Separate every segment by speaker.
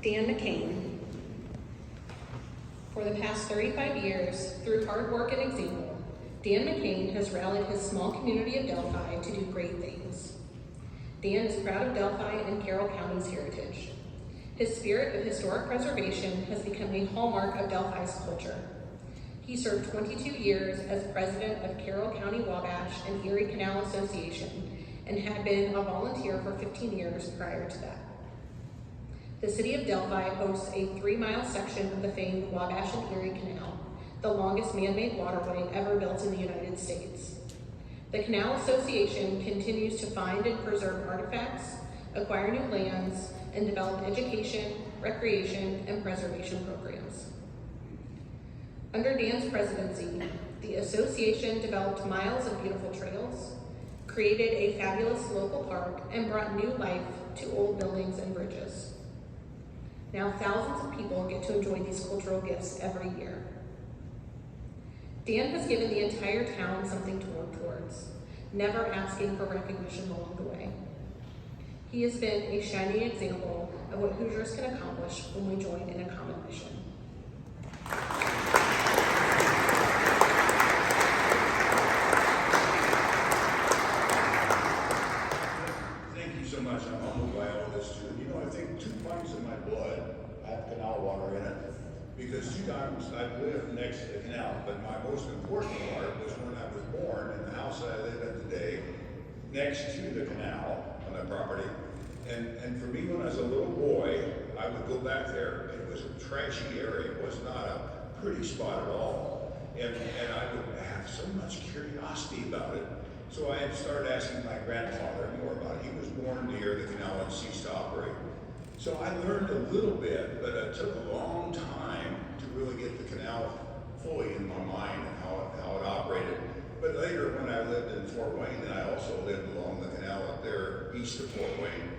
Speaker 1: Dan McCain. For the past 35 years, through hard work and example, Dan McCain has rallied his small community of Delphi to do great things. Dan is proud of Delphi and Carroll County's heritage. His spirit of historic preservation has become a hallmark of Delphi's culture. He served 22 years as president of Carroll County Wabash and Erie Canal Association and had been a volunteer for 15 years prior to that. The city of Delphi hosts a 3-mile section of the famed Wabash and Erie Canal, the longest man-made waterway ever built in the United States. The Canal Association continues to find and preserve artifacts, acquire new lands, and develop education, recreation, and preservation programs. Under Dan's presidency, the association developed miles of beautiful trails, created a fabulous local park, and brought new life to old buildings and bridges. Now thousands of people get to enjoy these cultural gifts every year. Dan has given the entire town something to work towards, never asking for recognition along the way. He has been a shining example of what Hoosiers can accomplish when we join in a common mission.
Speaker 2: Thank you so much. I'm humbled by all this too. You know, I think 2 pints of my blood have canal water in it. Because 2 times I've lived next to the canal, but my most important part was when I was born in the house I live in today, next to the canal on the property. And for me, when I was a little boy, I would go back there. It was a trashy area. It was not a pretty spot at all. And I would have so much curiosity about it. So I had started asking my grandfather more about it. He was born near the canal and ceased to operate. So I learned a little bit, but it took a long time to really get the canal fully in my mind and how it operated. But later, when I lived in Fort Wayne, and I also lived along the canal up there east of Fort Wayne,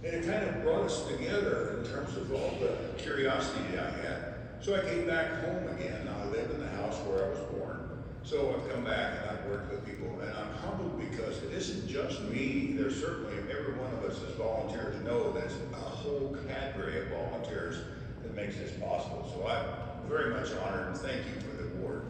Speaker 2: and it kind of brought us together in terms of all the curiosity that I had. So I came back home again. Now I live in the house where I was born. So I've come back and I've worked with people, and I'm humbled because it isn't just me. There's certainly, every one of us as volunteers know that it's a whole cadre of volunteers that makes this possible. So I'm very much honored and thank you for the award.